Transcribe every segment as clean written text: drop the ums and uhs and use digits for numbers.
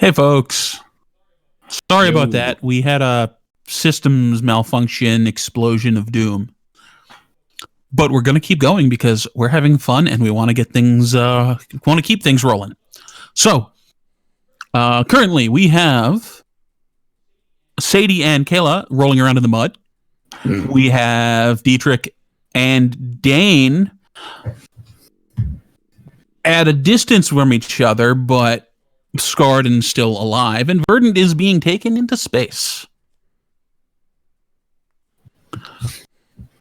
Hey, folks. Sorry about Yo. that. We had a systems malfunction, explosion of doom. But we're going to keep going because we're having fun and we want to get things, want to keep things rolling. So, currently we have Sadie and Kayla rolling around in the mud. We have Dietrich and Dane at a distance from each other, but scarred and still alive. And Verdant is being taken into space.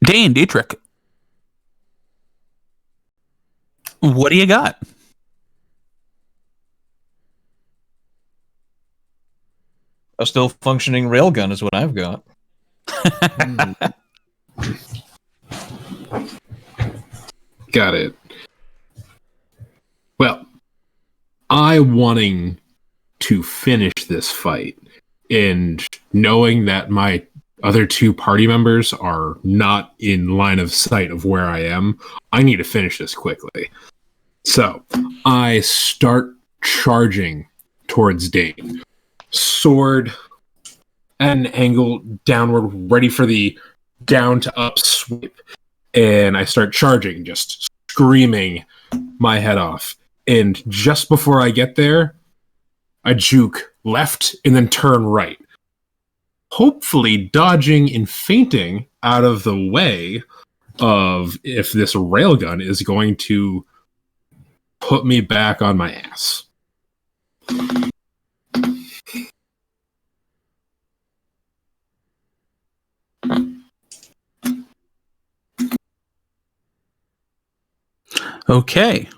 Dane, Dietrich, what do you got? A still functioning railgun is what I've got. Got it. Well, I wanting to finish this fight and knowing that my other two party members are not in line of sight of where I am, I need to finish this quickly. So I start charging towards Dane. Sword at an angle downward, ready for the down to up sweep. And I start charging, just screaming my head off. And just before I get there, I juke left and then turn right. Hopefully dodging and feinting out of the way of if this railgun is going to put me back on my ass. Okay.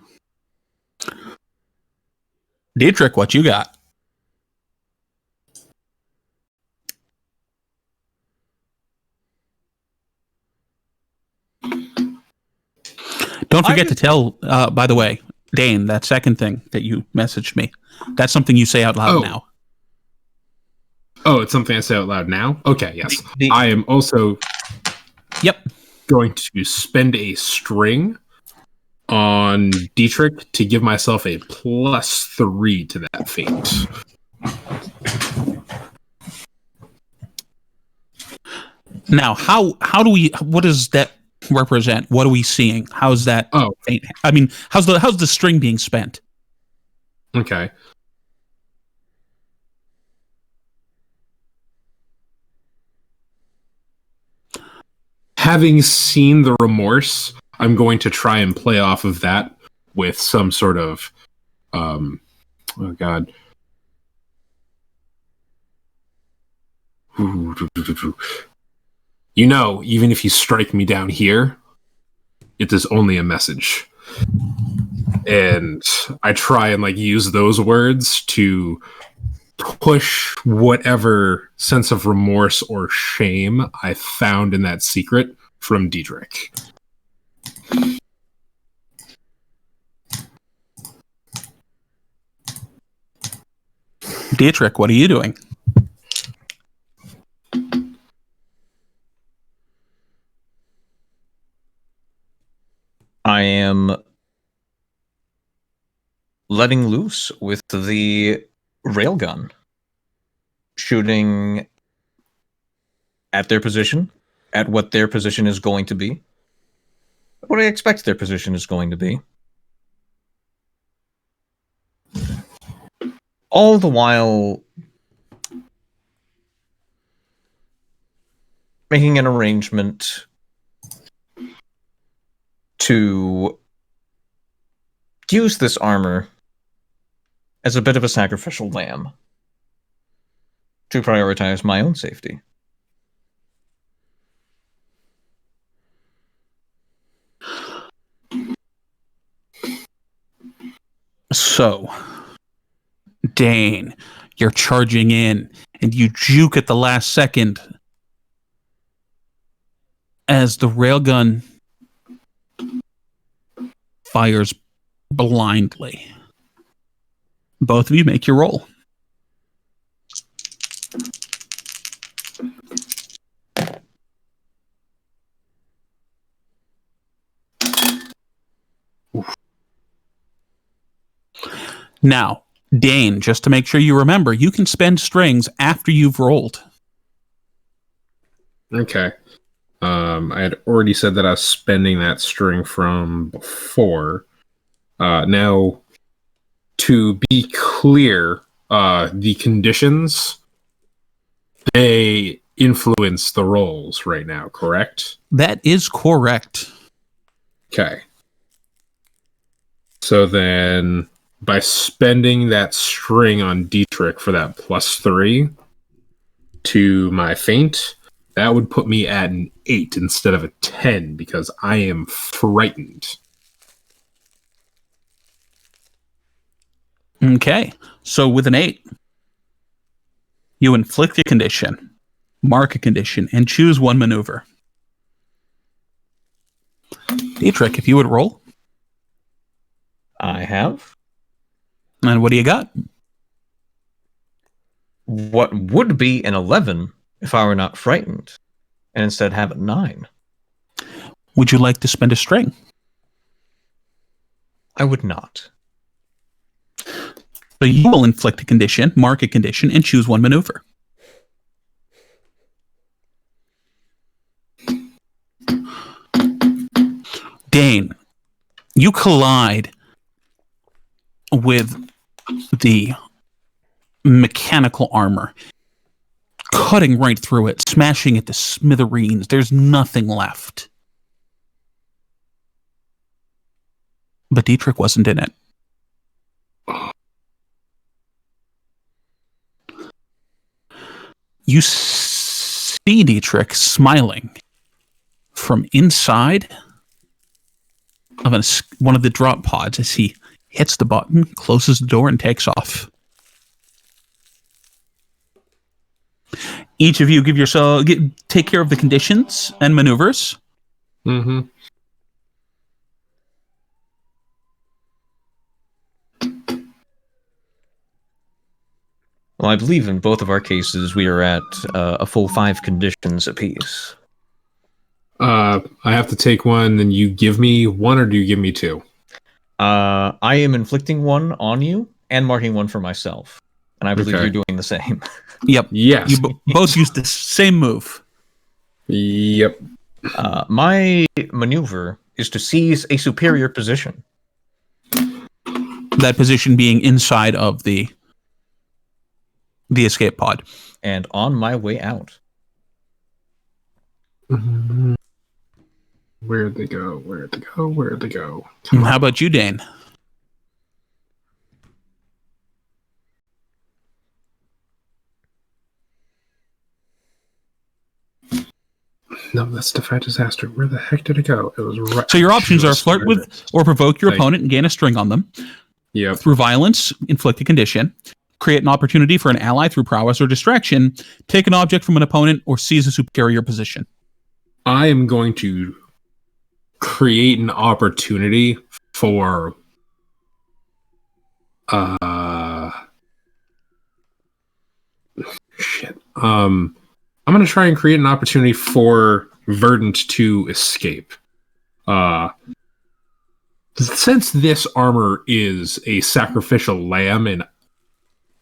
Dietrich, what you got? Don't forget to tell, by the way, Dane, that second thing that you messaged me, that's something you say out loud now. Oh, it's something I say out loud now? Okay, yes. The- I am also Yep. going to spend a string on Dietrich to give myself a +3 to that feat. Now, how do we, what does that represent? What are we seeing? How's that? Oh. I mean, how's the string being spent? Okay. Having seen the remorse, I'm going to try and play off of that with some sort of, oh god. You know, even if you strike me down here, it is only a message. And I try and use those words to push whatever sense of remorse or shame I found in that secret from Dietrich. Dietrich, what are you doing? I am letting loose with the railgun, shooting at their position, at what their position is going to be, what I expect their position is going to be. All the while making an arrangement to use this armor as a bit of a sacrificial lamb to prioritize my own safety. So, Dane, you're charging in and you juke at the last second as the railgun fires blindly. Both of you make your roll. Now, Dane, just to make sure you remember, you can spend strings after you've rolled. Okay. I had already said that I was spending that string from before. Now, to be clear, the conditions, they influence the rolls right now, correct? That is correct. Okay. So then, by spending that string on Dietrich for that +3 to my feint, that would put me at an 8 instead of a 10 because I am frightened. Okay, so with an 8, you inflict a condition, mark a condition, and choose one maneuver. Dietrich, if you would roll. I have. And what do you got? What would be an 11 if I were not frightened, and instead have a 9? Would you like to spend a string? I would not. So you will inflict a condition, mark a condition, and choose one maneuver. Dane, you collide with the mechanical armor, cutting right through it, smashing it to smithereens. There's nothing left. But Dietrich wasn't in it. You see Dietrich smiling from inside of one of the drop pods as he hits the button, closes the door, and takes off. Each of you take care of the conditions and maneuvers. Mm-hmm. Well, I believe in both of our cases we are at a full 5 conditions apiece. I have to take one, then you give me one, or do you give me 2? I am inflicting one on you and marking one for myself. And I believe you're doing the same. Yep. Yes. You both use the same move. Yep. My maneuver is to seize a superior position. That position being inside of the escape pod. And on my way out. Where'd they go? Where'd they go? Where'd they go? How about you, Dane? No, that's Defy Disaster. Where the heck did it go? It was right. So your options are flirt with or provoke your opponent and gain a string on them. Yep. Through violence, inflict a condition. Create an opportunity for an ally through prowess or distraction. Take an object from an opponent or seize a superior position. I am going to create an opportunity for shit. I'm going to try and create an opportunity for Verdant to escape. Since this armor is a sacrificial lamb, and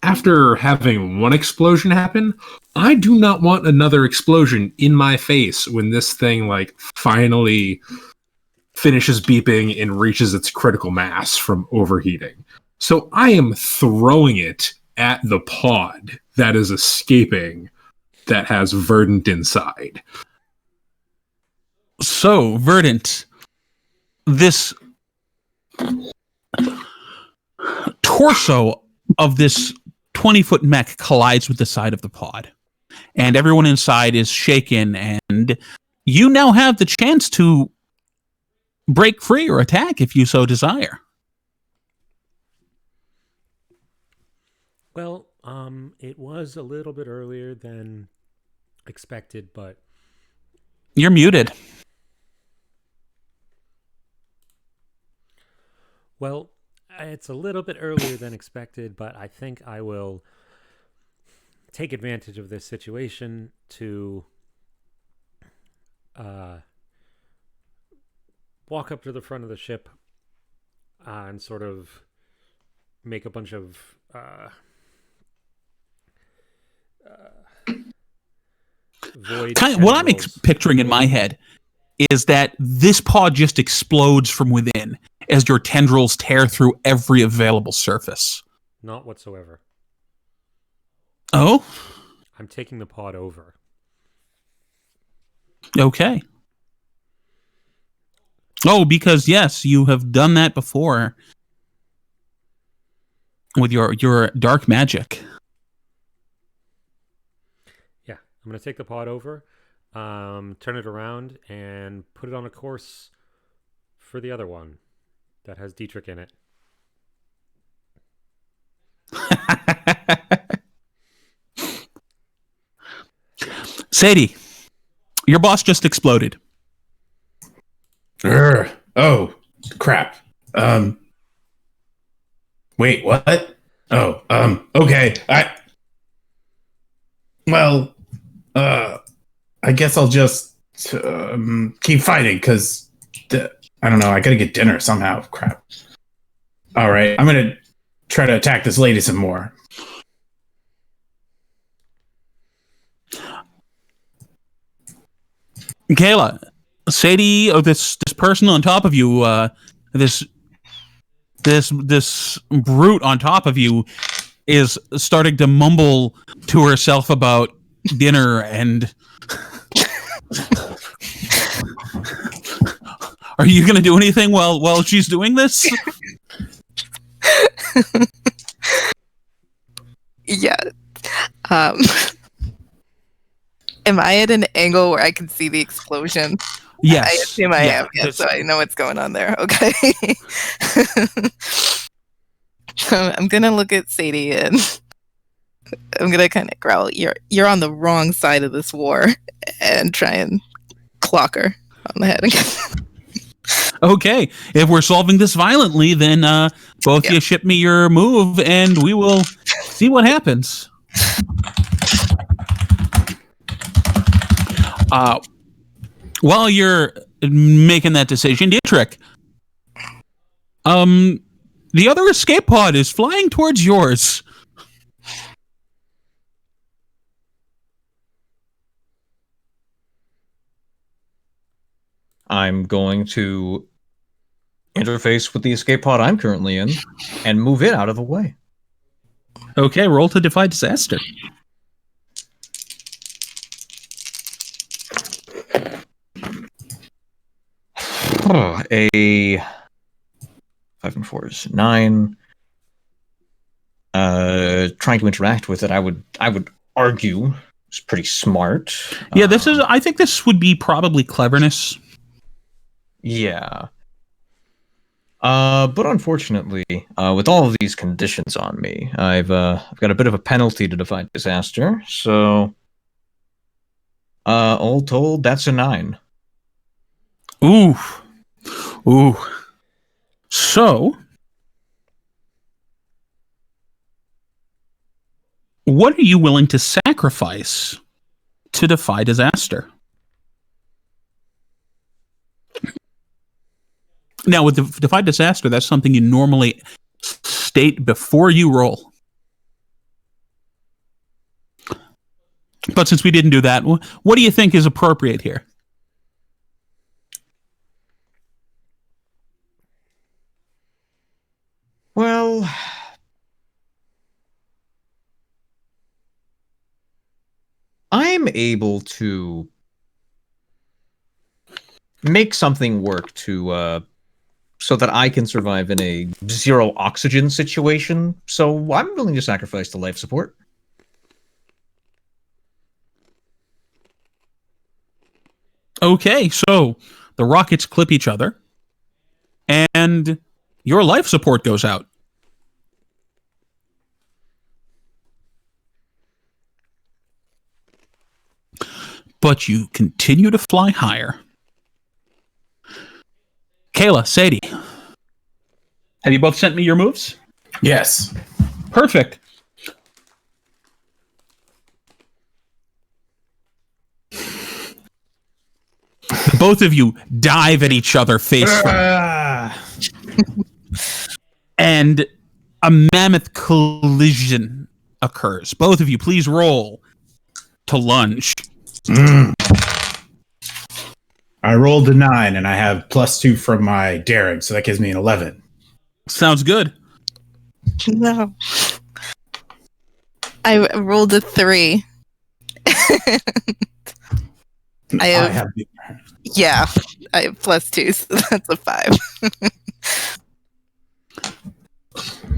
after having one explosion happen, I do not want another explosion in my face when this thing finally finishes beeping and reaches its critical mass from overheating. So I am throwing it at the pod that is escaping that has Verdant inside. So, Verdant, this torso of this 20-foot mech collides with the side of the pod. And everyone inside is shaken, and you now have the chance to break free or attack if you so desire. Well, it was a little bit earlier than expected, but... You're muted. Well, it's a little bit earlier than expected, but I think I will take advantage of this situation to walk up to the front of the ship and sort of make a bunch of void. What I'm tendrils. picturing in my head is that this pod just explodes from within as your tendrils tear through every available surface. Not whatsoever. Oh? I'm taking the pod over. Okay. Oh, because yes, you have done that before with your dark magic. Yeah, I'm going to take the pod over, turn it around, and put it on a course for the other one that has Dietrich in it. Sadie, your boss just exploded. Oh, crap. Wait, what? Oh, okay. I guess I'll just keep fighting because I don't know. I gotta get dinner somehow. Crap. All right, I'm gonna try to attack this lady some more. Kayla, Sadie, this person on top of you, this brute on top of you is starting to mumble to herself about dinner and are you going to do anything while she's doing this? Yeah. Am I at an angle where I can see the explosion? Yes. I assume I am, yeah, so I know what's going on there. Okay. So I'm gonna look at Sadie and I'm gonna kind of growl, "You're on the wrong side of this war," and try and clock her on the head. Okay, if we're solving this violently, then both you ship me your move, and we will see what happens. While you're making that decision, Dietrich, the other escape pod is flying towards yours. I'm going to interface with the escape pod I'm currently in and move it out of the way. Okay, roll to defy disaster. A 5 and 4 is 9. Trying to interact with it, I would argue is pretty smart. Yeah, I think this would be probably cleverness. Yeah. But unfortunately, with all of these conditions on me, I've got a bit of a penalty to defy disaster. So, all told, that's a 9. Ooh. So, what are you willing to sacrifice to defy disaster? Now, with the defy disaster, that's something you normally state before you roll. But since we didn't do that, what do you think is appropriate here? Well, I'm able to make something work to so that I can survive in a zero oxygen situation. So I'm willing to sacrifice the life support. Okay, so the rockets clip each other, and your life support goes out. But you continue to fly higher. Kayla, Sadie, have you both sent me your moves? Yes. Perfect. Both of you dive at each other face first. And a mammoth collision occurs. Both of you, please roll to lunge. I rolled a 9, and I have +2 from my daring, so that gives me an 11. Sounds good. No. I rolled a 3. I have +2, so that's a 5.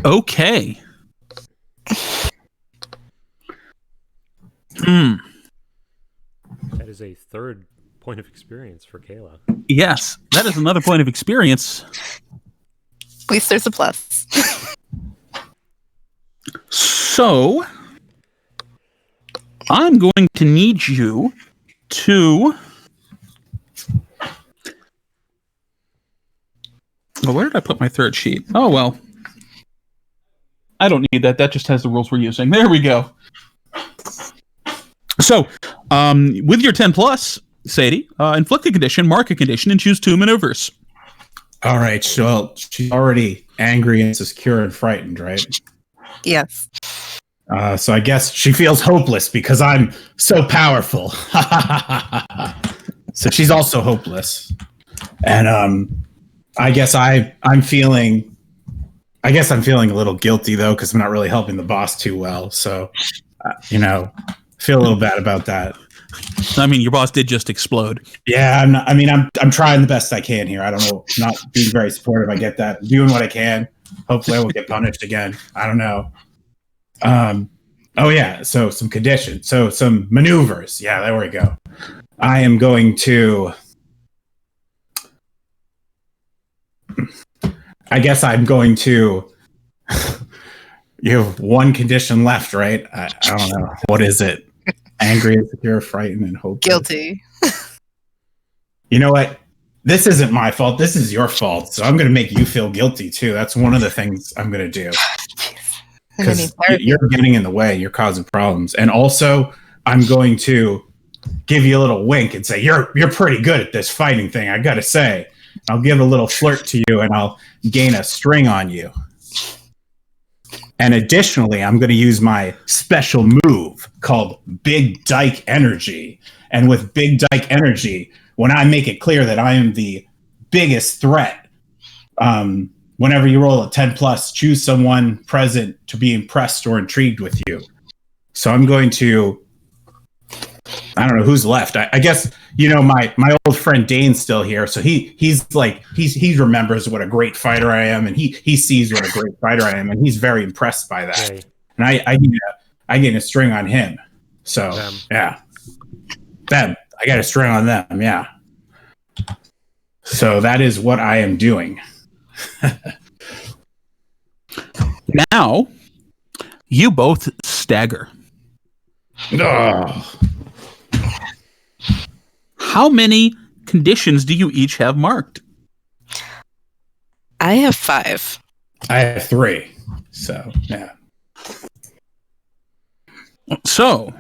Okay. That is a third point of experience for Kayla. Yes, that is another point of experience. At least there's a plus. So, I'm going to need you to... Well, where did I put my third sheet? Oh, well. I don't need that. That just has the rules we're using. There we go. So, with your 10 plus, Sadie, inflict a condition, mark a condition, and choose 2 maneuvers. All right, so she's already angry, insecure, and frightened, right? Yes. So I guess she feels hopeless because I'm so powerful. So she's also hopeless. And I guess I'm feeling a little guilty, though, because I'm not really helping the boss too well. So, feel a little bad about that. I mean, your boss did just explode. Yeah, I'm trying the best I can here. I don't know, not being very supportive. I get that. Doing what I can. Hopefully I won't get punished again. I don't know. Oh yeah, so some conditions. So some maneuvers. Yeah, there we go. I am going to... I guess I'm going to... You have one condition left, right? I don't know. What is it? Angry, insecure, frightened, and hopeless. Guilty. You know what? This isn't my fault. This is your fault. So I'm going to make you feel guilty, too. That's one of the things I'm going to do. Because you're getting in the way. You're causing problems. And also, I'm going to give you a little wink and say, you're pretty good at this fighting thing, I got to say. I'll give a little flirt to you, and I'll gain a string on you. And additionally, I'm going to use my special move called Big Dyke Energy. And with Big Dyke Energy, when I make it clear that I am the biggest threat, whenever you roll a 10 plus, choose someone present to be impressed or intrigued with you. So I'm going to... I don't know who's left. I guess, my old friend Dane's still here. So he remembers what a great fighter I am, and he sees what a great fighter I am, and he's very impressed by that. Okay. And I get a string on him. So yeah, them. I got a string on them. Yeah. So that is what I am doing. Now, you both stagger. Oh. How many conditions do you each have marked? I have 5. I have 3. So, yeah. So,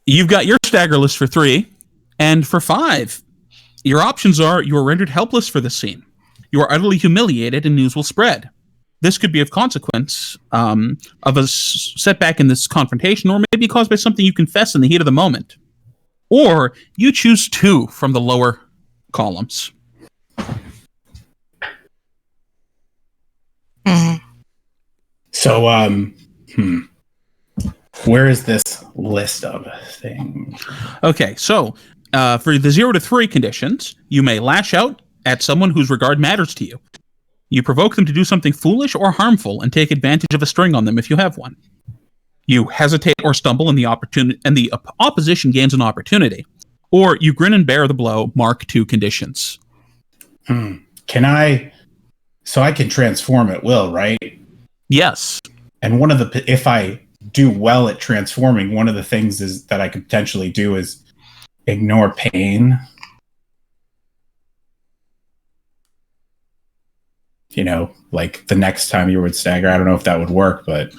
you've got your stagger list for 3, and for 5, your options are: you are rendered helpless for this scene, you are utterly humiliated, and news will spread. This could be of consequence of a setback in this confrontation, or maybe caused by something you confess in the heat of the moment. Or you choose 2 from the lower columns. Mm-hmm. So, where is this list of things? Okay, so for the 0 to 3 conditions, you may lash out at someone whose regard matters to you. You provoke them to do something foolish or harmful and take advantage of a string on them if you have one. You hesitate or stumble, and the opposition gains an opportunity. Or you grin and bear the blow, mark 2 conditions. Can I... So I can transform at will, right? Yes. And if I do well at transforming, one of the things is that I could potentially do is ignore pain. Like the next time you would stagger. I don't know if that would work, but...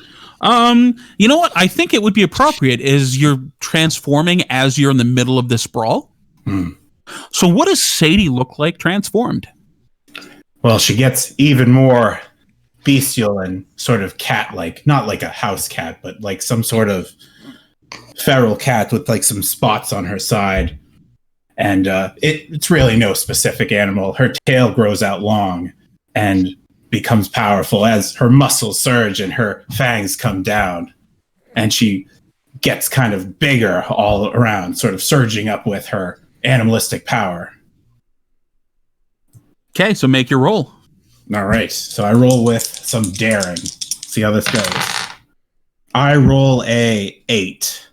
You know what? I think it would be appropriate is you're transforming as you're in the middle of this brawl. So what does Sadie look like transformed? Well, she gets even more bestial and sort of cat-like, not like a house cat, but like some sort of feral cat with like some spots on her side. And it's really no specific animal. Her tail grows out long and becomes powerful as her muscles surge and her fangs come down. And she gets kind of bigger all around, sort of surging up with her animalistic power. Okay, so make your roll. All right, so I roll with some daring. See how this goes. I roll a 8,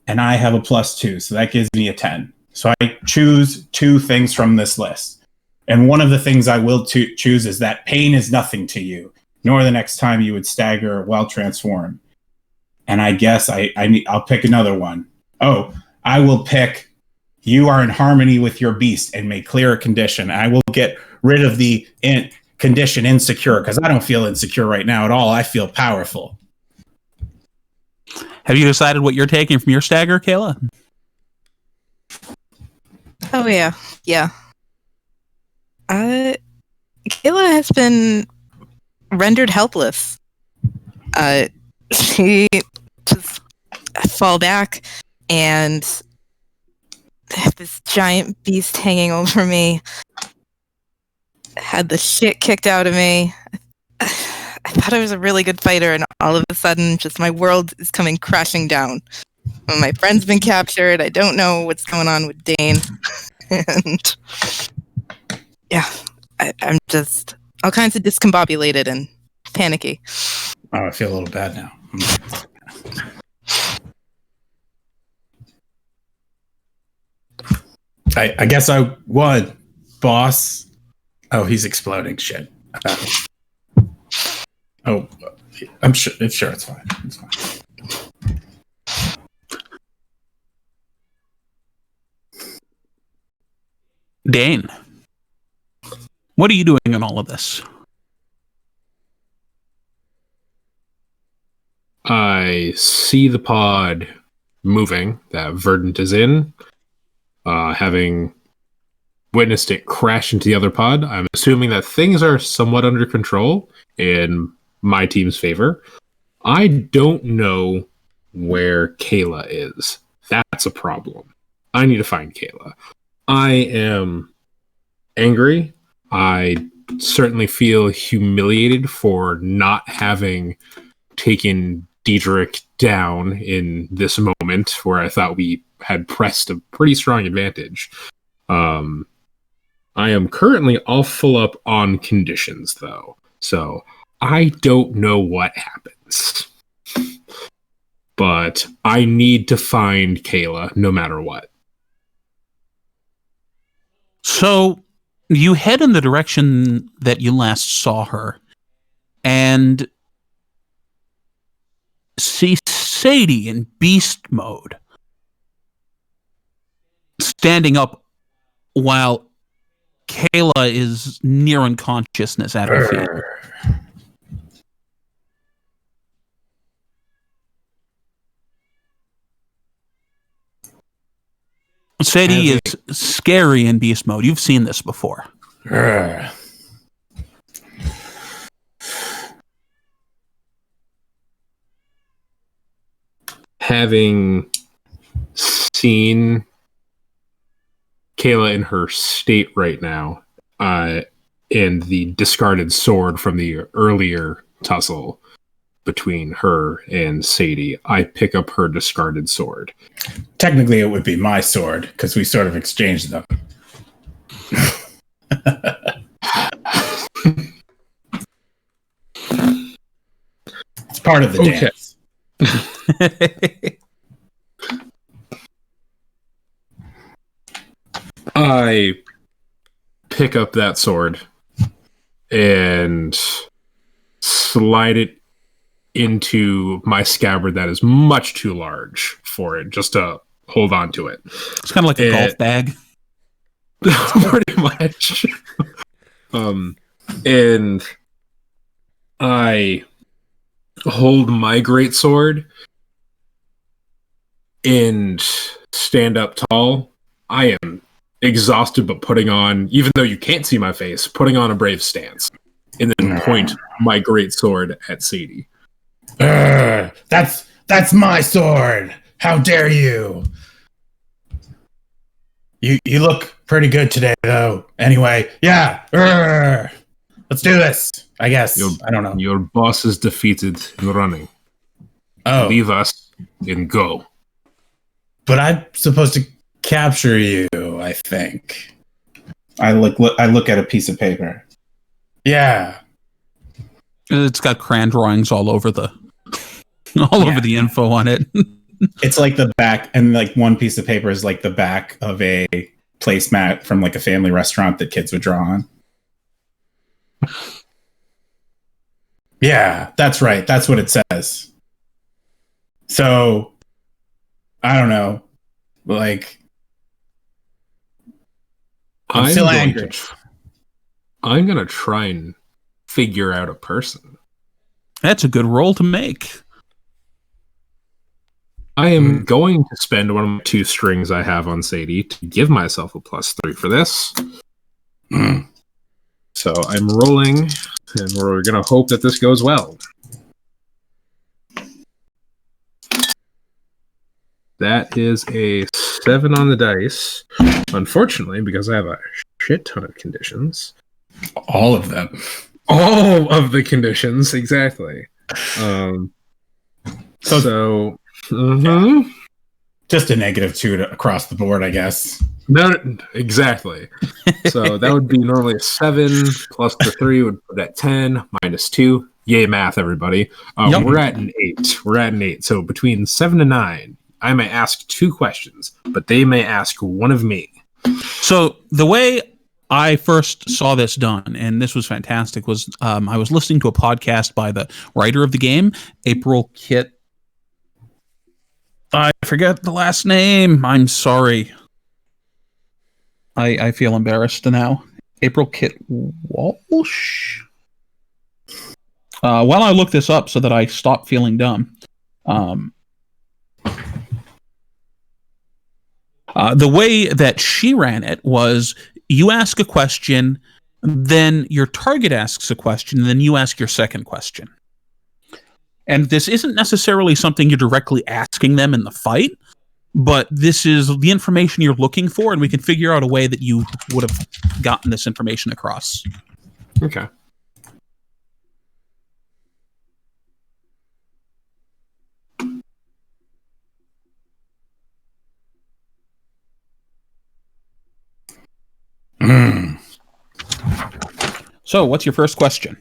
and I have a +2, so that gives me a 10. So I choose 2 things from this list. And one of the things I will choose is that pain is nothing to you, nor the next time you would stagger while transformed. And I guess I'll pick another one. Oh, I will pick you are in harmony with your beast and may clear a condition. I will get rid of the condition insecure, because I don't feel insecure right now at all. I feel powerful. Have you decided what you're taking from your stagger, Kayla? Oh yeah. Kayla has been rendered helpless. She just fall back, and this giant beast hanging over me had the shit kicked out of me. I thought I was a really good fighter, and all of a sudden, just my world is coming crashing down. My friend's been captured. I don't know what's going on with Dane. And yeah, I'm just all kinds of discombobulated and panicky. Oh, I feel a little bad now. I guess I won, boss. Oh, he's exploding. Shit. Oh, I'm sure it's fine. It's fine. Dane, what are you doing in all of this? I see the pod moving that Verdant is in. Having witnessed it crash into the other pod, I'm assuming that things are somewhat under control in my team's favor. I don't know where Kayla is. That's a problem. I need to find Kayla. I am angry. I certainly feel humiliated for not having taken Diedrich down in this moment where I thought we had pressed a pretty strong advantage. I am currently all full up on conditions, though, so I don't know what happens. But I need to find Kayla no matter what. So you head in the direction that you last saw her and see Sadie in beast mode standing up while Kayla is near unconsciousness at her feet. Sadie is scary in beast mode. You've seen this before. Having seen Kayla in her state right now, and the discarded sword from the earlier tussle between her and Sadie, I pick up her discarded sword. Technically, it would be my sword, because we sort of exchanged them. It's part of the dance. I pick up that sword and slide it into my scabbard that is much too large for it, just to hold on to it. It's kind of like a golf bag. Pretty much. And I hold my greatsword and stand up tall. I am exhausted, but putting on, even though you can't see my face, putting on a brave stance. And then point my great sword at Sadie. That's my sword. How dare you? You look pretty good today, though. Anyway, yeah. Let's do this. I guess. I don't know. Your boss is defeated and running. Oh, Leave us and go. but I'm supposed to capture you, I think. I look at a piece of paper. Yeah. It's got crayon drawings all over over the info on it. It's like the back, and like one piece of paper is like the back of a placemat from like a family restaurant that kids would draw on. Yeah, that's right. That's what it says. So, I don't know. Like, I'm still angry. I'm going to try and figure out a person. That's a good roll to make. I am going to spend one of my 2 strings I have on Sadie to give myself a +3 for this. So I'm rolling, and we're going to hope that this goes well. That is a 7 on the dice. Unfortunately, because I have a shit ton of conditions. All of them. All of the conditions, exactly. So just a -2 across the board, I guess. No, exactly. So that would be normally a 7 plus the 3 would put at 10 minus 2. Yay, math, everybody. Yep. We're at an 8. We're at an 8. So between 7 and 9, I may ask 2 questions, but they may ask one of me. So the way I first saw this done, and this was fantastic, was I was listening to a podcast by the writer of the game, April Kit. I forget the last name. I'm sorry. I feel embarrassed now. April Kit Walsh? While I look this up so that I stop feeling dumb. The way that she ran it was you ask a question, then your target asks a question, and then you ask your second question. And this isn't necessarily something you're directly asking them in the fight, but this is the information you're looking for, and we can figure out a way that you would have gotten this information across. Okay. So, what's your first question?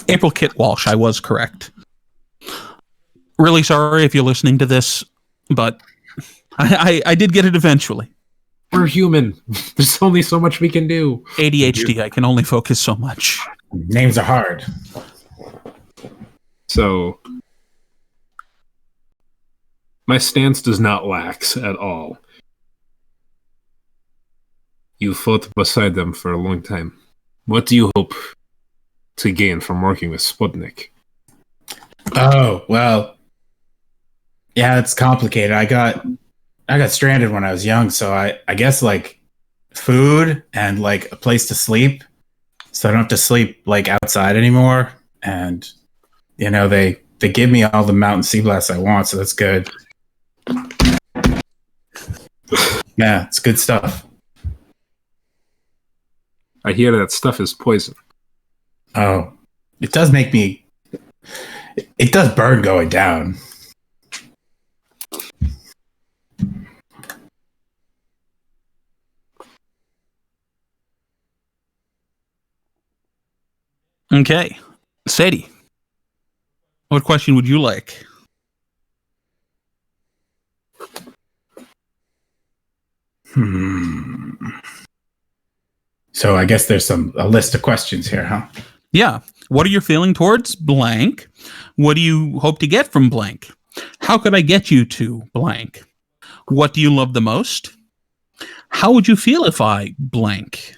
April Kit Walsh, I was correct. Really sorry if you're listening to this, but I did get it eventually. We're human. There's only so much we can do. ADHD, I can only focus so much. Names are hard. So, my stance does not lax at all. You fought beside them for a long time. What do you hope to gain from working with Sputnik? Oh, well. Yeah, it's complicated. I got stranded when I was young, so I guess like food and like a place to sleep. So I don't have to sleep like outside anymore. And you know, they give me all the mountain sea blasts I want, so that's good. Yeah, it's good stuff. I hear that stuff is poison. Oh, it does make me. It does burn going down. Okay. Sadie, what question would you like? So I guess there's a list of questions here, huh? Yeah. What are you feeling towards blank? What do you hope to get from blank? How could I get you to blank? What do you love the most? How would you feel if I blank?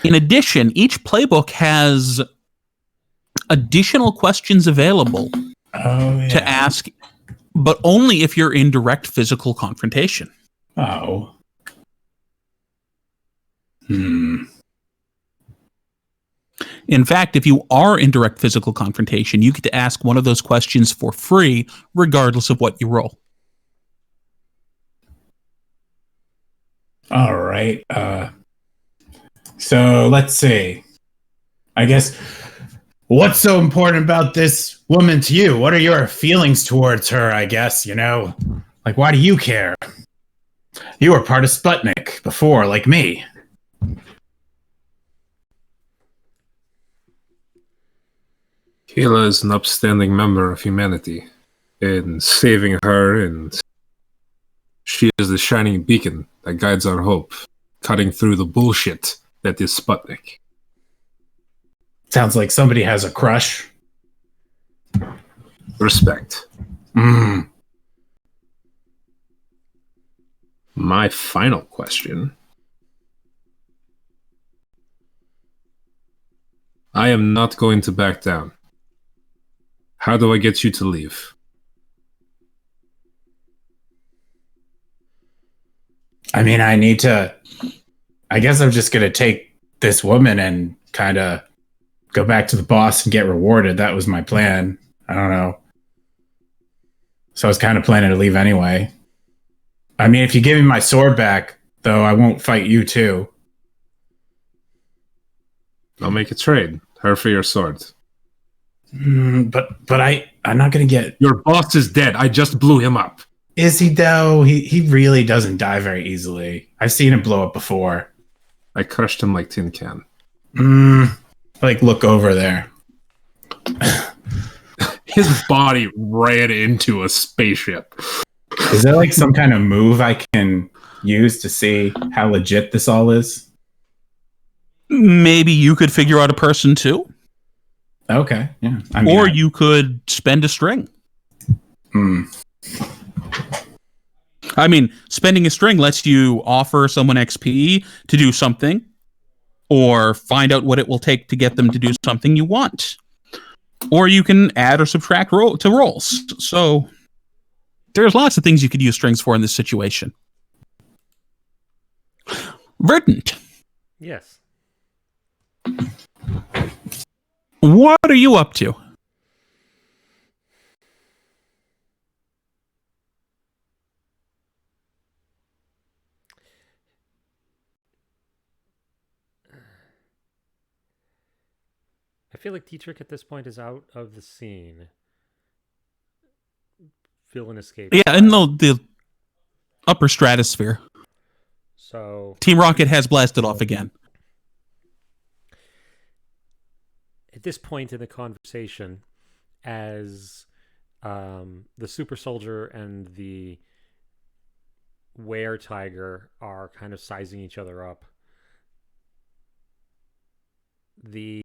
In addition, each playbook has additional questions available to ask, but only if you're in direct physical confrontation. Oh. Hmm. In fact, if you are in direct physical confrontation, you get to ask one of those questions for free, regardless of what you roll. All right. So let's see. I guess, what's so important about this woman to you? What are your feelings towards her, I guess, you know? Like, why do you care? You were part of Sputnik before, like me. Kayla is an upstanding member of humanity, and saving her, and she is the shining beacon that guides our hope, cutting through the bullshit that is Sputnik. Sounds like somebody has a crush. Respect. Mm. My final question. I am not going to back down. How do I get you to leave? I mean, I guess I'm just going to take this woman and kind of go back to the boss and get rewarded. That was my plan. I don't know. So I was kind of planning to leave anyway. I mean, if you give me my sword back, though, I won't fight you too. I'll make a trade. Her for your sword. But I'm not going to get... Your boss is dead. I just blew him up. Is he, though? He really doesn't die very easily. I've seen him blow up before. I crushed him like tin can. Like, look over there. His body ran into a spaceship. Is there like some kind of move I can use to see how legit this all is? Maybe you could figure out a person too. Okay, yeah. Or you could spend a string. I mean, spending a string lets you offer someone XP to do something, or find out what it will take to get them to do something you want. Or you can add or subtract to rolls. So there's lots of things you could use strings for in this situation. Verdant. Yes. What are you up to? I feel like Dietrich at this point is out of the scene. Villain escape. Yeah, in the upper stratosphere. So Team Rocket has blasted off again. at this point in the conversation, as the super soldier and the were tiger are kind of sizing each other up, the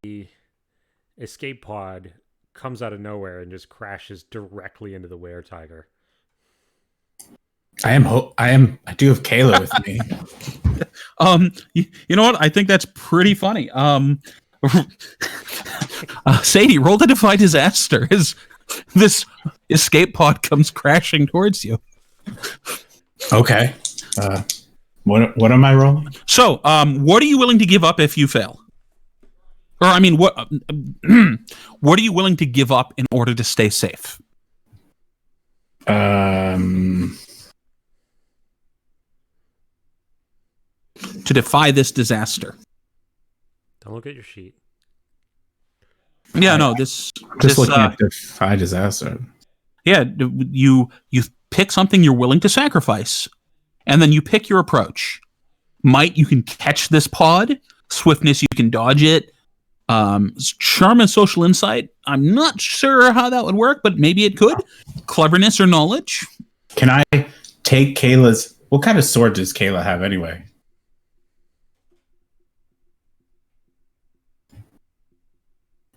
escape pod comes out of nowhere and just crashes directly into the were tiger. I do have Kayla with me. You know what? I think that's pretty funny. Sadie, roll to defy disaster as this escape pod comes crashing towards you. Okay. What am I rolling? So, what are you willing to give up if you fail? Or, I mean, what are you willing to give up in order to stay safe? To defy this disaster. Don't look at your sheet. Yeah, no, this... Just looking at defy disaster. Yeah, you pick something you're willing to sacrifice, and then you pick your approach. Might, you can catch this pod. Swiftness, you can dodge it. Charm and social insight, I'm not sure how that would work, but maybe it could. Cleverness or knowledge. Can I take Kayla's... What kind of sword does Kayla have anyway?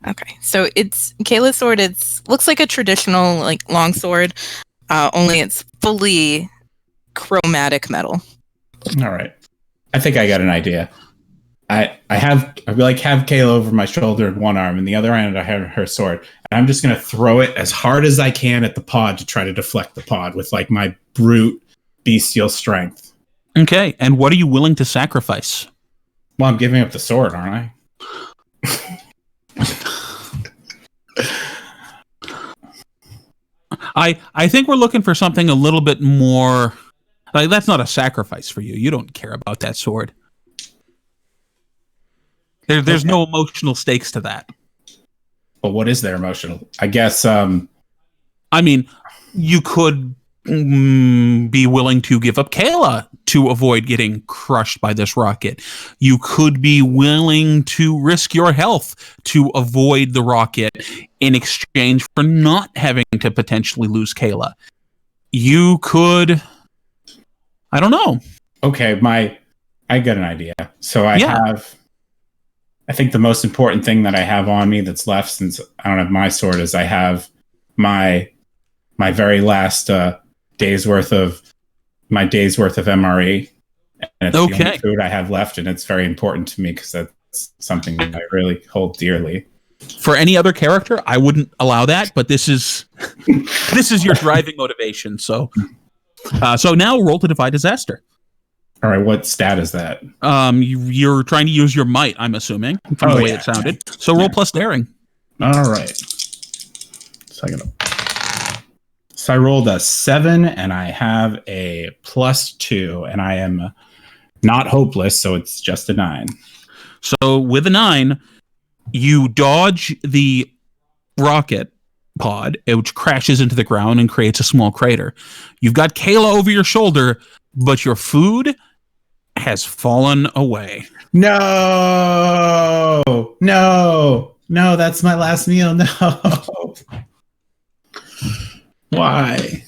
Okay, so it's Kayla's sword. Looks like a traditional like long sword, only it's fully chromatic metal. All right, I think I got an idea. I have Kayla over my shoulder in one arm, and the other hand I have her sword, and I'm just gonna throw it as hard as I can at the pod to try to deflect the pod with like my brute bestial strength. Okay, and what are you willing to sacrifice? Well, I'm giving up the sword, aren't I? I think we're looking for something a little bit more. Like, that's not a sacrifice for you. You don't care about that sword. There's no emotional stakes to that. But what is their emotional? I guess. I mean, you could be willing to give up Kayla to avoid getting crushed by this rocket. You could be willing to risk your health to avoid the rocket in exchange for not having to potentially lose Kayla. You could... I don't know. Okay, I got an idea. So I think the most important thing that I have on me that's left, since I don't have my sword, is I have my very last day's worth of MRE. And it's the only food I have left, and it's very important to me because that's something that I really hold dearly. For any other character, I wouldn't allow that, but this is your driving motivation. So now roll to defy disaster. All right, what stat is that? You're trying to use your might, I'm assuming, from the way it sounded. So roll plus daring. All right. So I rolled a 7, and I have a +2, and I am not hopeless, so it's just a 9. So with a 9, you dodge the rocket pod, which crashes into the ground and creates a small crater. You've got Kayla over your shoulder, but your food has fallen away. No, that's my last meal. No. Why?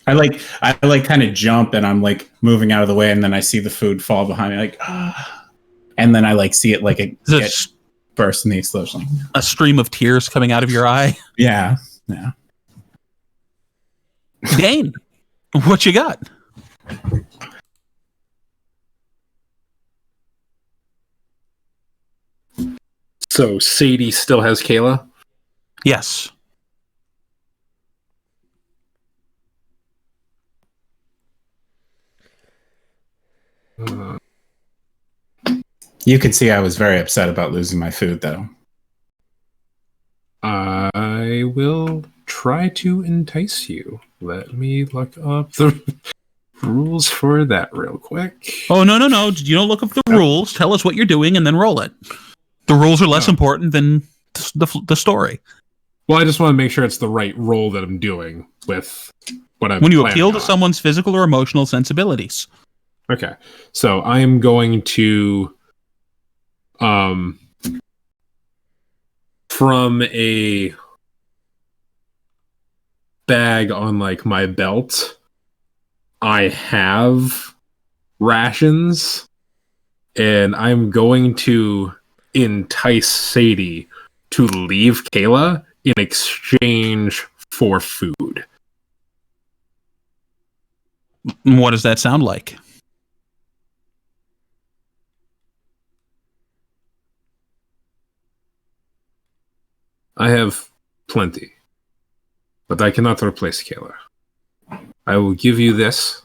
I like kind of jump, and I'm like moving out of the way, and then I see the food fall behind me, like, and then I like see it like it burst in the explosion. A stream of tears coming out of your eye. Yeah. Dane, what you got? So Sadie still has Kayla? Yes. You can see I was very upset about losing my food, though. I will try to entice you. Let me look up the rules for that real quick. Oh, no. You don't look up the rules. Tell us what you're doing and then roll it. The rules are less important than the story. Well, I just want to make sure it's the right role that I'm doing with what I'm when you appeal to someone's physical or emotional sensibilities. Okay. So I am going to from a bag on like my belt, I have rations, and I'm going to entice Sadie to leave Kayla in exchange for food. What does that sound like? I have plenty, but I cannot replace Kayla. I will give you this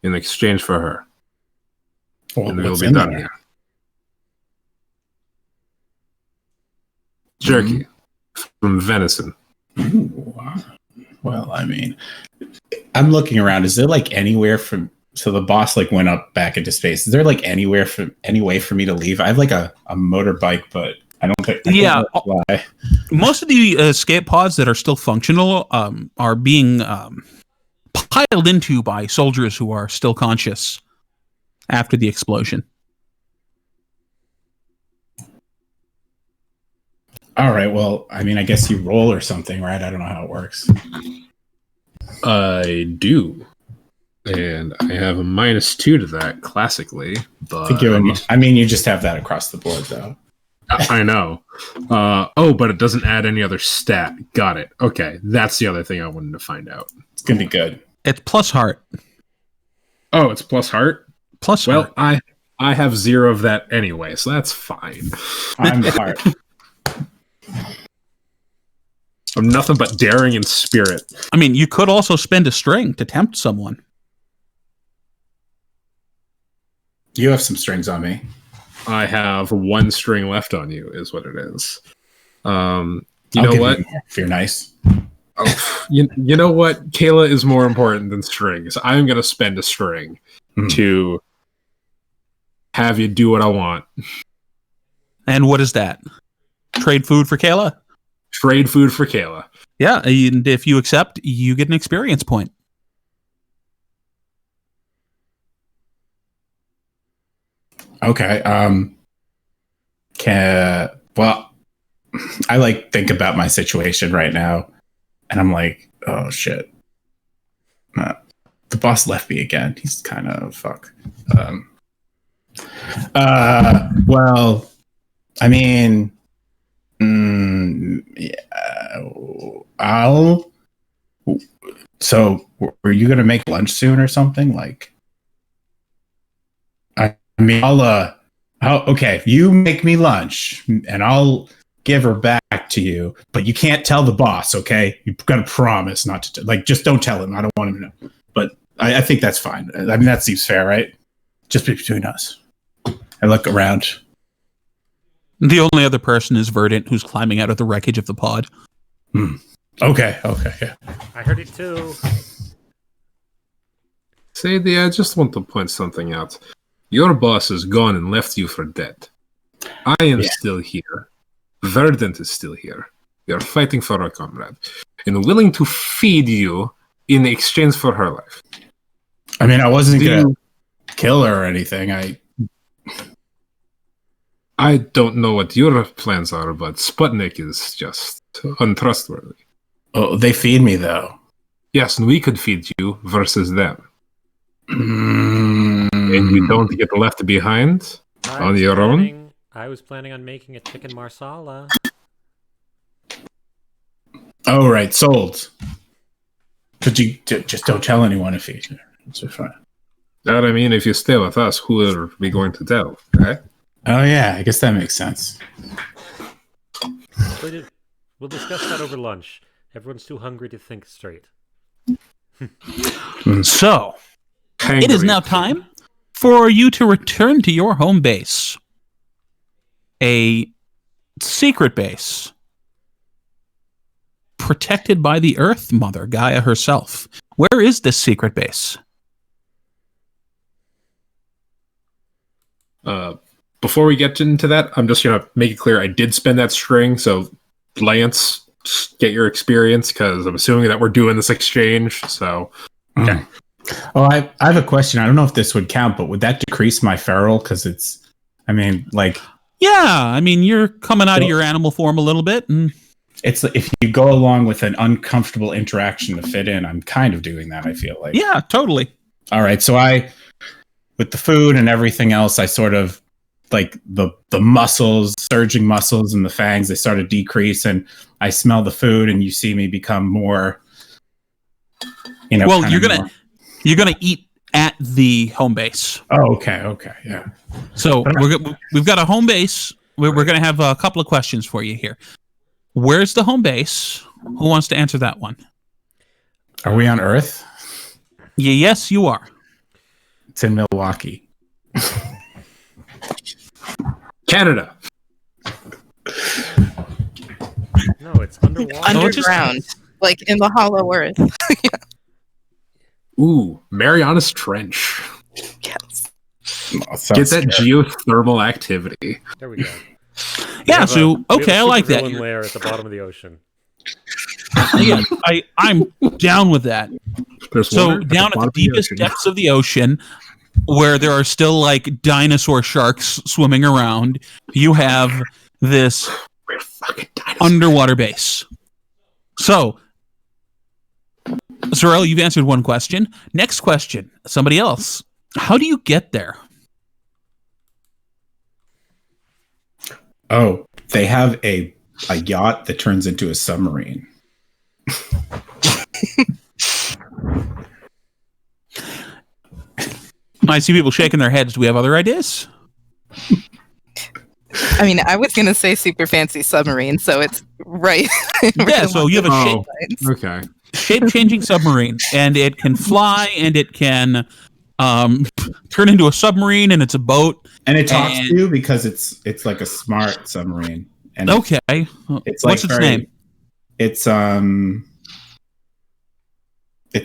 in exchange for her. Well, and we'll be done here. Jerky from venison. Ooh. Well, I mean, I'm looking around. Is there like anywhere from... So the boss like went up back into space. Is there like any way for me to leave? I have like a motorbike, but I don't think... Most of the escape pods that are still functional are being piled into by soldiers who are still conscious after the explosion. All right, well, I mean, I guess you roll or something, right? I don't know how it works. I do. And I have a -2 to that, classically. But I mean, you just have that across the board, though. I know. But it doesn't add any other stat. Got it. Okay, that's the other thing I wanted to find out. It's going to be good. It's plus heart. Oh, it's plus heart? Plus heart. Well, I have 0 of that anyway, so that's fine. I'm the heart. I'm nothing but daring and spirit. I mean, you could also spend a string to tempt someone. You have some strings on me. I have one string left on you, is what it is. You I'll know give what? you more if you're nice. Oh, you know what? Kayla is more important than strings. I'm going to spend a string to have you do what I want. And what is that? Trade food for Kayla? Trade food for Kayla. Yeah, and if you accept, you get an experience point. Okay. Well, I like think about my situation right now, and I'm like, oh shit. The boss left me again. He's kind of fuck. Well, I mean, yeah, I'll. So, were you gonna make lunch soon or something? Like, I mean, okay, you make me lunch, and I'll give her back to you. But you can't tell the boss, okay? You've got to promise not to. Just don't tell him. I don't want him to know. But I think that's fine. I mean, that seems fair, right? Just between us. I look around. The only other person is Verdant, who's climbing out of the wreckage of the pod. Okay, yeah. I heard it too. Sadie, I just want to point something out. Your boss is gone and left you for dead. I am still here. Verdant is still here. We are fighting for our comrade. And willing to feed you in exchange for her life. I mean, I wasn't going to kill her or anything. I don't know what your plans are, but Sputnik is just untrustworthy. Oh, they feed me, though. Yes, and we could feed you versus them. And you don't get left behind on your own? I was planning on making a chicken marsala. Oh, right. Sold. But you just don't tell anyone if you... It's fine. That, I mean, if you stay with us, who are we going to tell, right? Oh, yeah. I guess that makes sense. We'll discuss that over lunch. Everyone's too hungry to think straight. So, it is now time for you to return to your home base. A secret base. Protected by the Earth Mother, Gaia herself. Where is this secret base? Before we get into that, I'm just going to make it clear I did spend that string, so Lance, get your experience, because I'm assuming that we're doing this exchange, so... Okay. Oh, I have a question. I don't know if this would count, but would that decrease my feral? Because it's... I mean, like... Yeah, I mean, you're coming out of your animal form a little bit, and... It's if you go along with an uncomfortable interaction to fit in, I'm kind of doing that, I feel like. Yeah, totally. All right, so with the food and everything else, I sort of, like, the muscles, surging muscles and the fangs, they sort of decrease, and I smell the food, and you see me become more, Well, you're gonna eat at the home base. Oh, okay, yeah. So we've got a home base. We're gonna have a couple of questions for you here. Where's the home base? Who wants to answer that one? Are we on Earth? Yes, you are. It's in Milwaukee. Canada. No, it's underwater. Underground. Like in the hollow earth. Ooh, Marianas Trench. Yes. Get that geothermal activity. There we go. Yeah, so okay, I like that. Layer at the bottom of the ocean. Yeah, I'm down with that. So down at the deepest depths of the ocean, where there are still like dinosaur sharks swimming around, you have this underwater base. So, Sorel, you've answered one question. Next question, somebody else. How do you get there? Oh, they have a yacht that turns into a submarine. I see people shaking their heads. Do we have other ideas? I mean, I was going to say super fancy submarine, so it's right. Yeah, so you have a shape-changing submarine, and it can fly, and it can turn into a submarine, and it's a boat. And it talks to you because it's like a smart submarine. And Okay. It's like what's its name? It's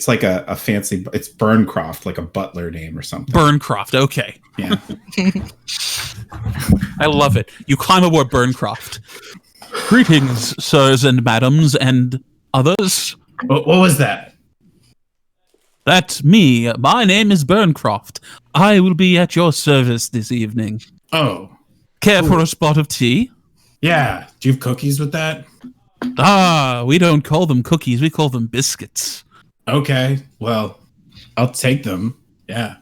like a fancy. It's Burncroft, like a butler name or something. Burncroft. Okay. Yeah. I love it. You climb aboard Burncroft. Greetings, sirs and madams and others. What was that? That's me. My name is Burncroft. I will be at your service this evening. Oh. Care for a spot of tea? Yeah. Do you have cookies with that? We don't call them cookies. We call them biscuits. Okay. Well, I'll take them. Yeah.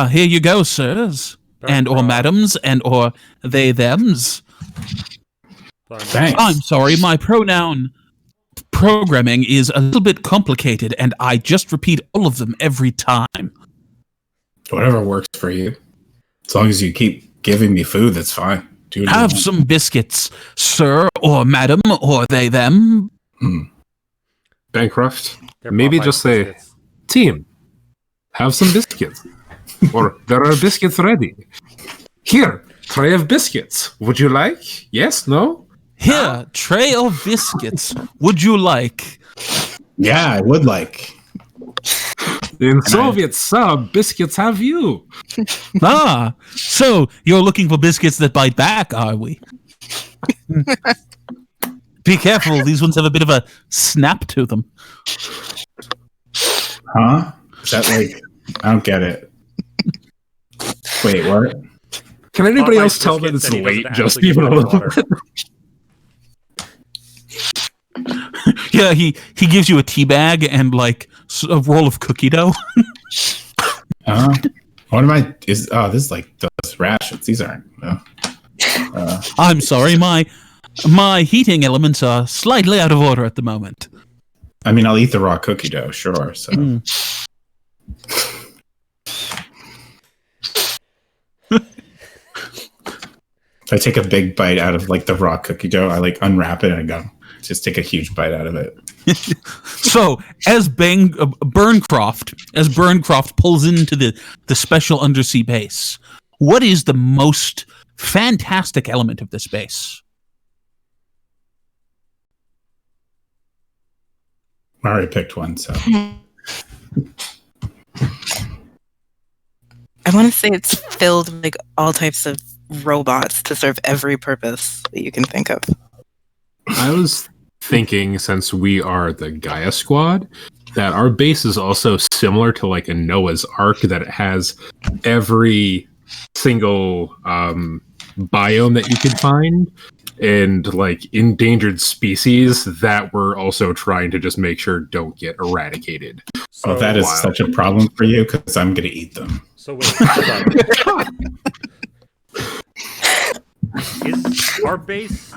Here you go, sirs. And or madams and or they thems. Thanks. I'm sorry, my pronoun programming is a little bit complicated, and I just repeat all of them every time. Whatever works for you. As long as you keep giving me food, that's fine. Have some biscuits, sir, or madam, or they them. Bancroft, maybe just say, team, have some biscuits. Or there are biscuits ready. Here, tray of biscuits. Would you like? Yes? No? Here, tray of biscuits. Would you like? Yeah, I would like. In Soviet sub, biscuits have you. So you're looking for biscuits that bite back, are we? Be careful, these ones have a bit of a snap to them. Huh? Is that like... I don't get it. Wait, what? Can anybody else tell that it's late just even a little bit? Yeah, he gives you a tea bag and like a roll of cookie dough. What am I? This is like those rations. These aren't. I'm sorry, my heating elements are slightly out of order at the moment. I mean, I'll eat the raw cookie dough, sure. So. I take a big bite out of like the raw cookie dough. I like unwrap it and I go, just take a huge bite out of it. So as Burncroft pulls into the special undersea base, what is the most fantastic element of this base? I already picked one, so. I want to say it's filled with like all types of robots to serve every purpose that you can think of. I was thinking, since we are the Gaia Squad, that our base is also similar to like a Noah's Ark, that it has every single biome that you could find and like endangered species that we're also trying to just make sure don't get eradicated. So that is such a problem for you because I'm going to eat them. So wait, hold on. Is our base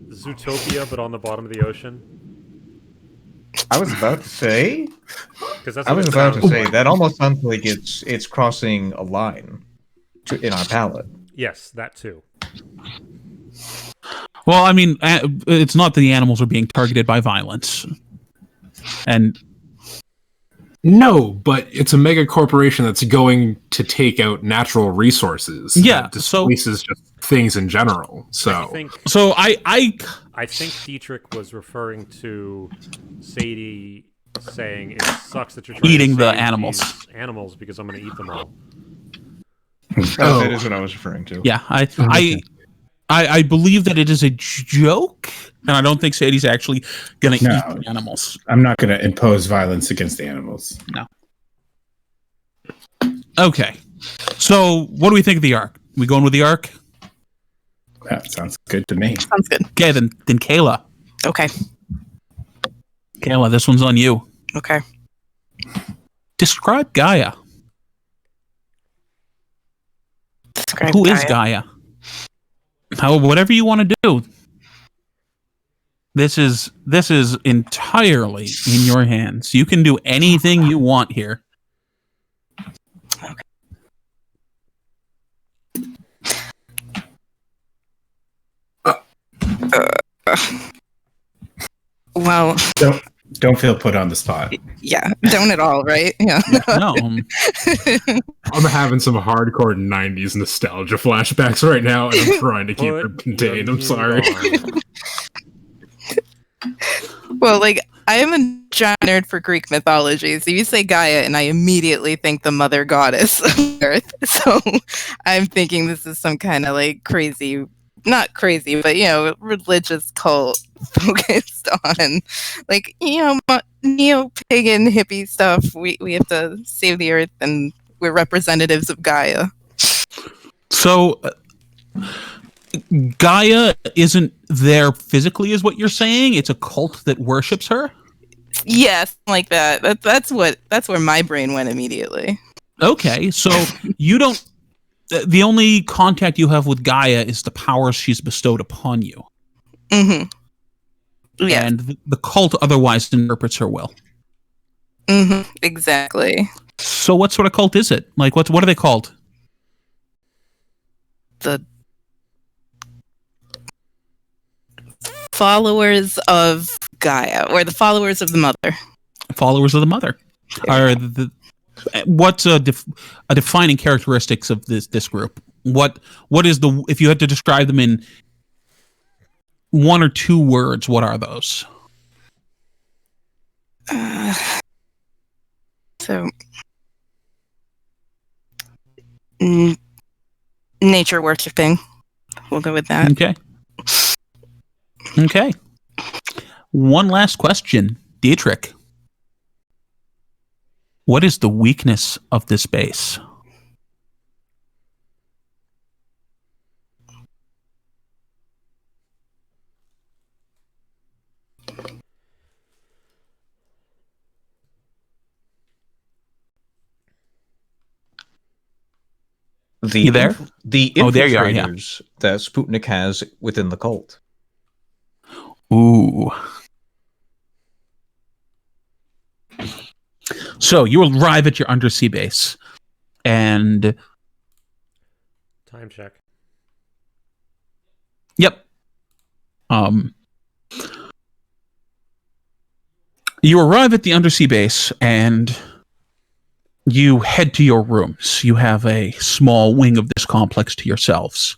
Zootopia, but on the bottom of the ocean? I was about to say. Because that's I was about to say that almost sounds like it's crossing a line in our palette. Yes, that too. Well, I mean, it's not that the animals are being targeted by violence, and. No, but it's a mega corporation that's going to take out natural resources. Yeah, displaces just things in general. So, I think Dietrich was referring to Sadie saying it sucks that you're trying eating to the animals because I'm going to eat them all. That is what I was referring to. Yeah, I believe that it is a joke, and I don't think Sadie's actually going to eat the animals. I'm not going to impose violence against the animals. No. Okay. So, what do we think of the Ark? We going with the Ark? That sounds good to me. Sounds good. Okay, then Kayla. Okay. Kayla, this one's on you. Okay. Describe Gaia. Describe Who is Gaia? Whatever you want to do. This is entirely in your hands. You can do anything you want here. Well, Don't feel put on the spot. Yeah, don't at all, right? Yeah. No. I'm having some hardcore 90s nostalgia flashbacks right now, and I'm trying to keep them contained. I'm sorry. Well, like, I am a giant nerd for Greek mythology, so you say Gaia, and I immediately think the mother goddess of Earth. So I'm thinking this is some kind of, like, crazy, not crazy, but, you know, religious cult focused on, like, you know, neo-pagan hippie stuff. We have to save the Earth, and we're representatives of Gaia. So, Gaia isn't there physically, is what you're saying? It's a cult that worships her? Yes, like that. That's where my brain went immediately. Okay, so you don't... The only contact you have with Gaia is the powers she's bestowed upon you. Mm-hmm. Yeah. And the cult otherwise interprets her will. Mm-hmm. Exactly. So what sort of cult is it? Like, what are they called? The followers of Gaia, or the followers of the mother. Followers of the mother. Are what's a defining characteristics of this group? What is the, if you had to describe them in one or two words, what are those? So nature worshipping. We'll go with that. Okay. One last question, Dietrich. What is the weakness of this base? You there? The there you are, yeah. infiltrators that Sputnik has within the cult. Ooh. So you arrive at your undersea base, and Time check. Yep. You arrive at the undersea base, and you head to your rooms. You have a small wing of this complex to yourselves.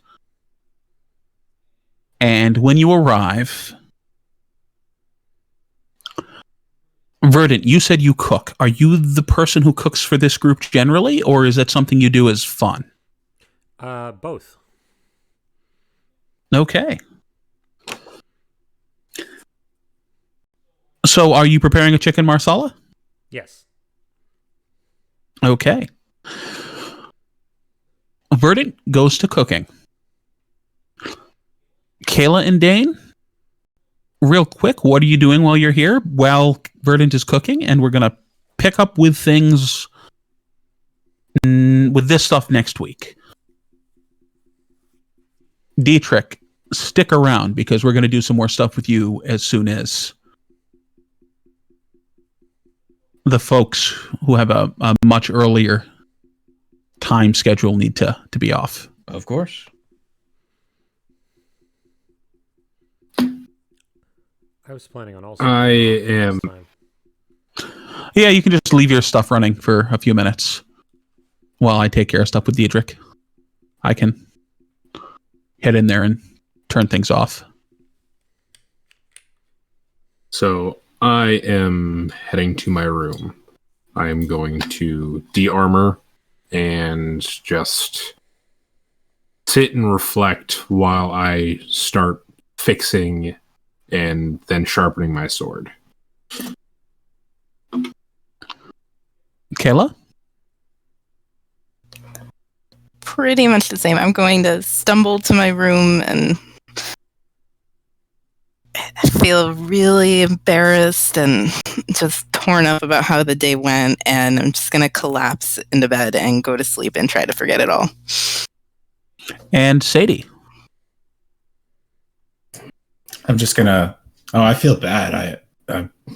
And when you arrive, Verdant, you said you cook. Are you the person who cooks for this group generally, or is that something you do as fun? Both. Okay. So are you preparing a chicken marsala? Yes. Okay. Verdant goes to cooking. Kayla and Dane, real quick, what are you doing while you're here? Well, Verdant is cooking, and we're going to pick up with things with this stuff next week. Dietrich, stick around because we're going to do some more stuff with you as soon as the folks who have a much earlier time schedule need to be off. Of course. I was planning on also. I am. Yeah, you can just leave your stuff running for a few minutes while I take care of stuff with Dietrich. I can head in there and turn things off. So I am heading to my room. I am going to de-armor and just sit and reflect while I start fixing and then sharpening my sword. Kayla? Pretty much the same. I'm going to stumble to my room and I feel really embarrassed and just torn up about how the day went, and I'm just going to collapse into bed and go to sleep and try to forget it all. And Sadie? I'm just gonna. Oh, I feel bad.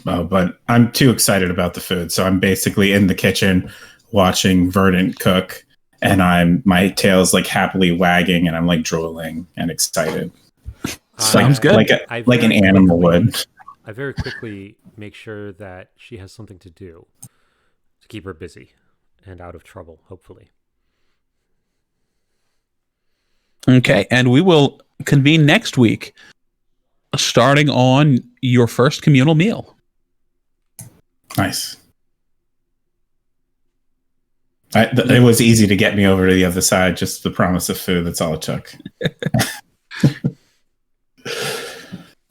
But I'm too excited about the food, so I'm basically in the kitchen watching Verdant cook, and my tail's like happily wagging, and I'm like drooling and excited. Sounds good. Like an animal would. I very quickly make sure that she has something to do to keep her busy and out of trouble, hopefully. Okay, and we will convene next week, starting on your first communal meal. Nice. It was easy to get me over to the other side, just the promise of food. That's all it took.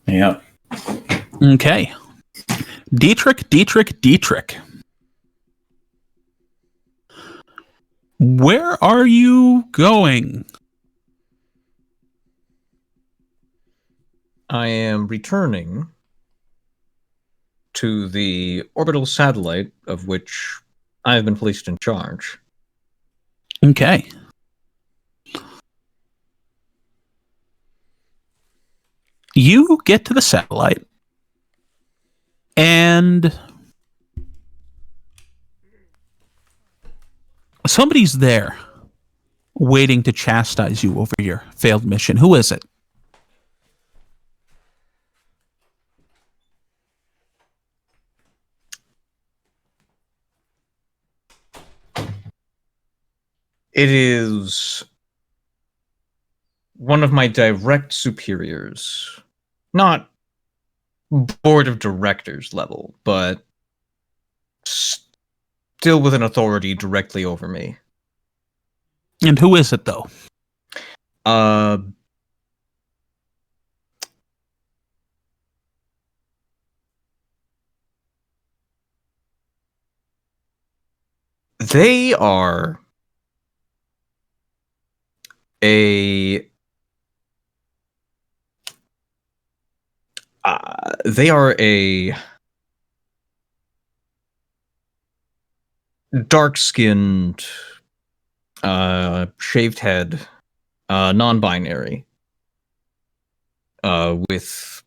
Yep. Okay. Dietrich. Where are you going? I am returning to the orbital satellite of which I have been placed in charge. Okay. You get to the satellite, and somebody's there waiting to chastise you over your failed mission. Who is it? It is one of my direct superiors. Not board of directors level, but still with an authority directly over me. And who is it, though? They are a dark-skinned, shaved head, non-binary, with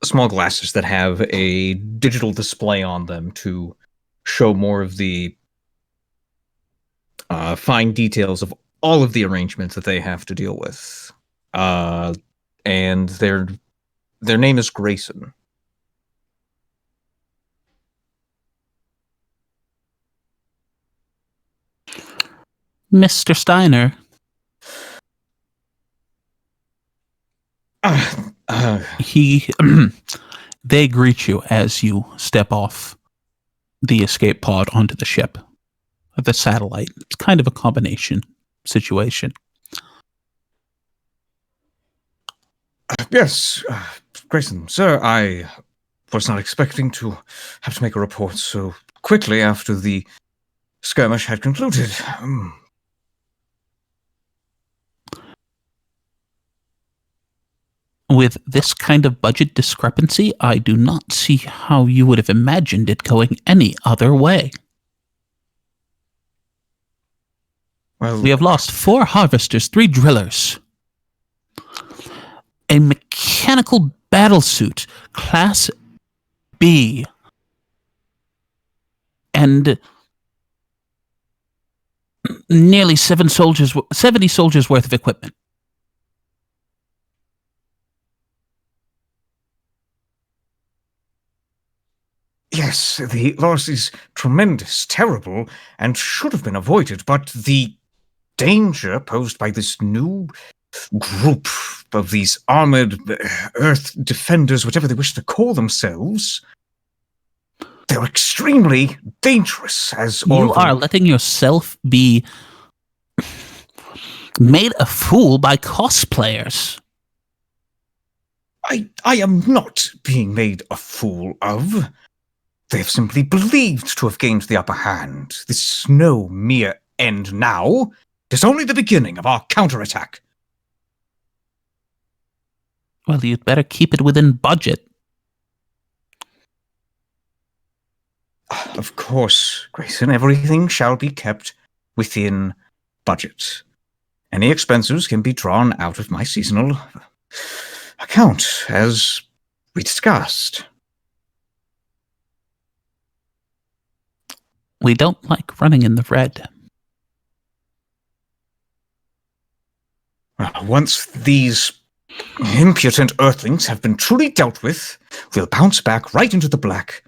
small glasses that have a digital display on them to show more of the fine details of all of the arrangements that they have to deal with. And their name is Grayson. Mr. Steiner. They greet you as you step off the escape pod onto the ship. The satellite. It's kind of a combination situation. Yes, Grayson, sir, I was not expecting to have to make a report so quickly after the skirmish had concluded. With this kind of budget discrepancy, I do not see how you would have imagined it going any other way. Well, We have lost 4 harvesters, 3 drillers, a mechanical battlesuit, Class B, and nearly 70 soldiers worth of equipment. yes, the loss is tremendous, terrible, and should have been avoided, but the danger posed by this new group of these armored Earth defenders, whatever they wish to call themselves, they're extremely dangerous, as You are letting yourself be made a fool by cosplayers. I am not being made a fool of. They have simply believed to have gained the upper hand. This is no mere end now. It is only the beginning of our counterattack. Well, you'd better keep it within budget. Of course, Grayson, everything shall be kept within budget. Any expenses can be drawn out of my seasonal account, as we discussed. We don't like running in the red. Once these Impudent earthlings have been truly dealt with. We'll bounce back right into the black.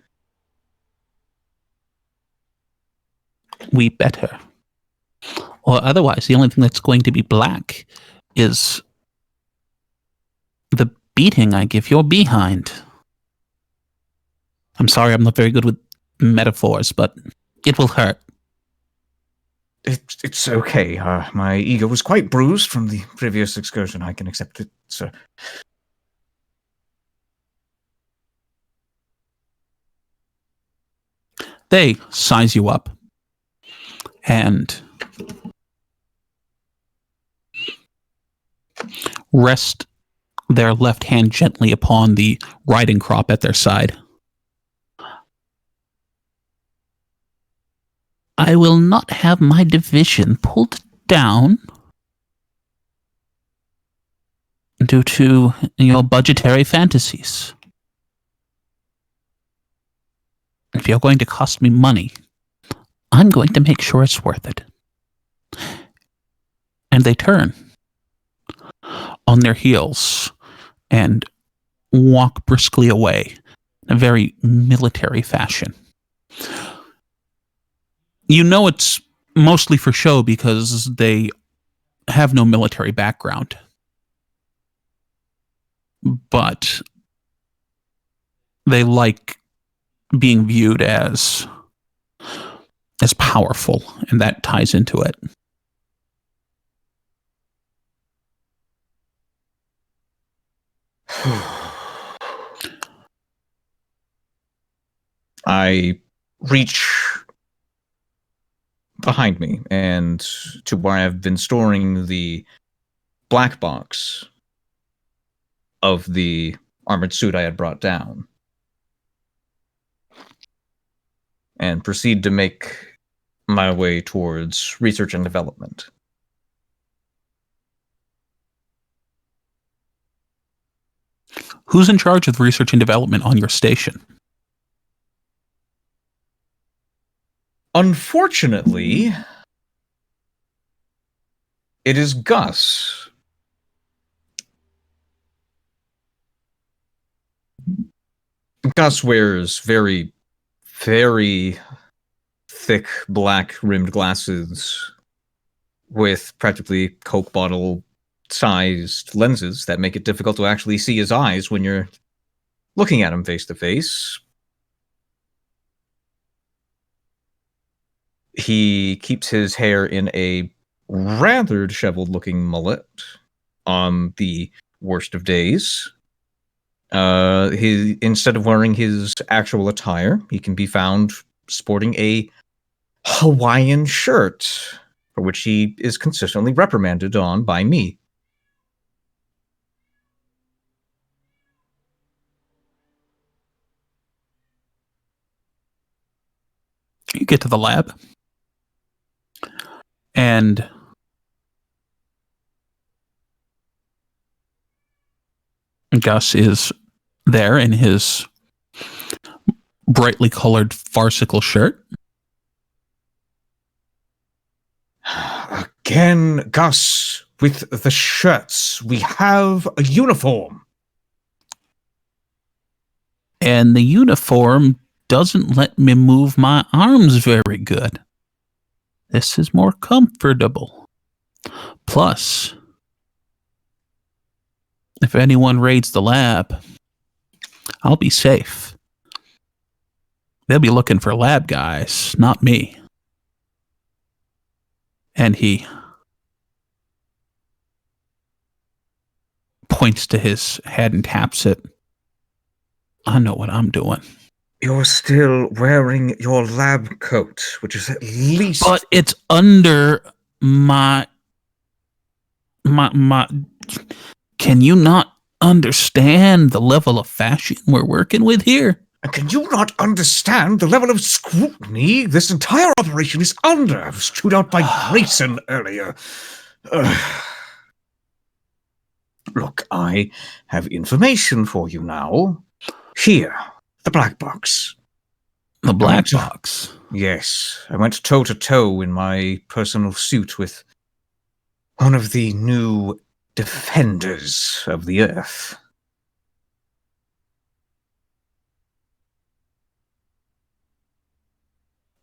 We better. Or otherwise, the only thing that's going to be black is the beating I give your behind. I'm sorry, I'm not very good with metaphors, but it will hurt. It's okay. My ego was quite bruised from the previous excursion. I can accept it, sir. They size you up and rest their left hand gently upon the riding crop at their side. I will not have my division pulled down due to your budgetary fantasies. If you're going to cost me money, I'm going to make sure it's worth it. And they turn on their heels and walk briskly away in a very military fashion. You know it's mostly for show because they have no military background. But they like being viewed as powerful, and that ties into it. I reach behind me and to where I've been storing the black box of the armored suit I had brought down, and proceed to make my way towards research and development. Who's in charge of research and development on your station? Unfortunately, it is Gus. Gus wears very, very thick black rimmed glasses with practically Coke bottle sized lenses that make it difficult to actually see his eyes when you're looking at him face to face. He keeps his hair in a rather disheveled looking mullet on the worst of days. Instead of wearing his actual attire, he can be found sporting a Hawaiian shirt, for which he is consistently reprimanded on by me. You get to the lab, and Gus is there in his brightly colored farcical shirt. Again, Gus, with the shirts. We have a uniform. And the uniform doesn't let me move my arms very good. This is more comfortable. Plus, if anyone raids the lab, I'll be safe. They'll be looking for lab guys, not me. And he points to his head and taps it. I know what I'm doing. You're still wearing your lab coat, which is at least... But it's under my... Can you not understand the level of fashion we're working with here? Can you not understand the level of scrutiny this entire operation is under? I was chewed out by Grayson earlier. Look, I have information for you now. Here, the black box. The black box? Yes, I went toe-to-toe in my personal suit with one of the new defenders of the Earth.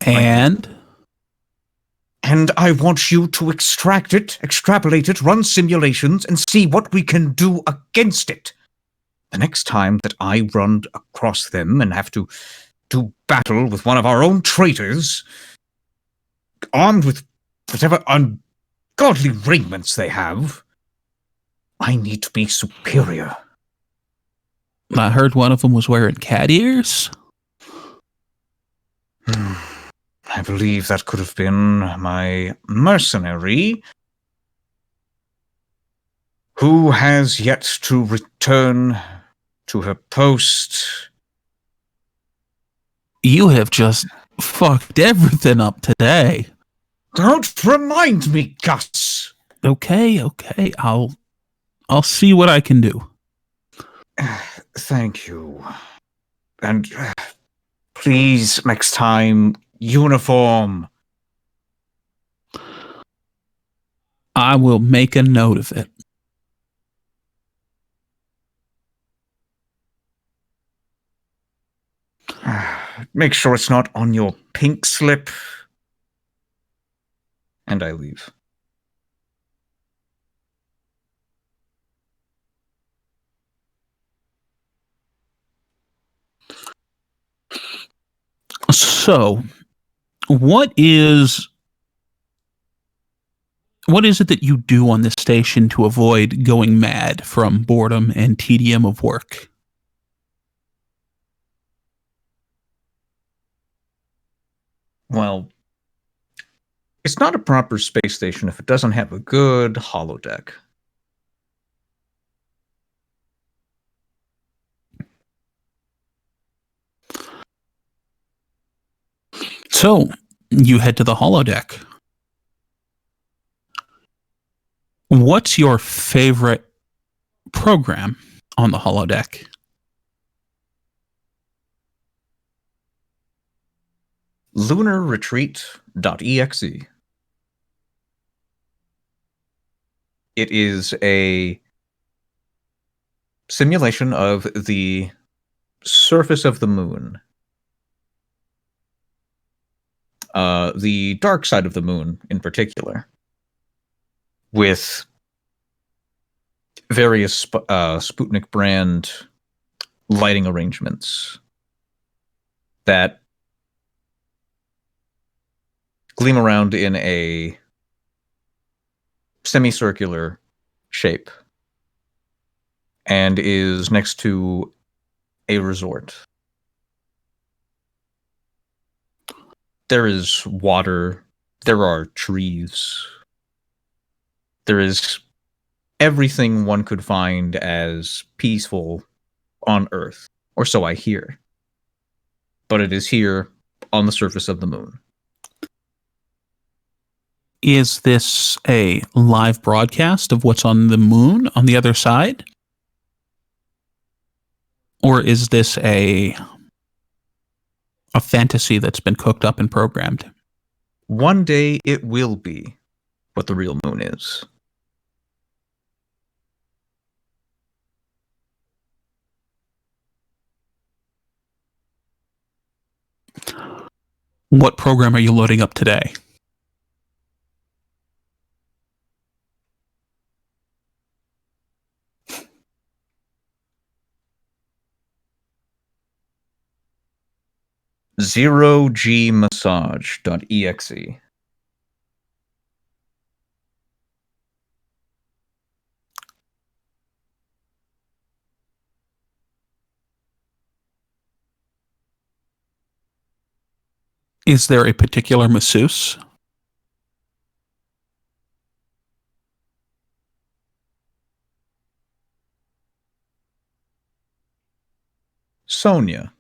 And I want you to extract it, extrapolate it, run simulations, and see what we can do against it. The next time that I run across them and have to do battle with one of our own traitors, armed with whatever ungodly raiments they have, I need to be superior. I heard one of them was wearing cat ears. I believe that could have been my mercenary, who has yet to return to her post. You have just fucked everything up today. Don't remind me, Gus. Okay. I'll see what I can do. Thank you. And please, next time, uniform. I will make a note of it. Make sure it's not on your pink slip. And I leave. So, what is it that you do on this station to avoid going mad from boredom and tedium of work? Well, it's not a proper space station if it doesn't have a good holodeck. So, you head to the holodeck. What's your favorite program on the holodeck? LunarRetreat.exe. It is a simulation of the surface of the moon. The dark side of the moon in particular, with various Sputnik brand lighting arrangements that gleam around in a semicircular shape and is next to a resort. There is water, there are trees, there is everything one could find as peaceful on Earth, or so I hear. But it is here on the surface of the moon. Is this a live broadcast of what's on the moon on the other side? Or is this a fantasy that's been cooked up and programmed? One day it will be what the real moon is. What program are you loading up today? ZeroGmassage.exe. Is there a particular masseuse? Sonia,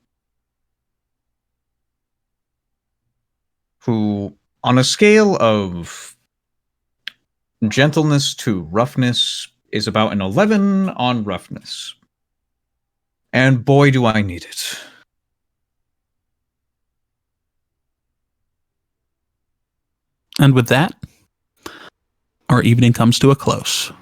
who, on a scale of gentleness to roughness, is about an 11 on roughness. And boy, do I need it. And with that, our evening comes to a close.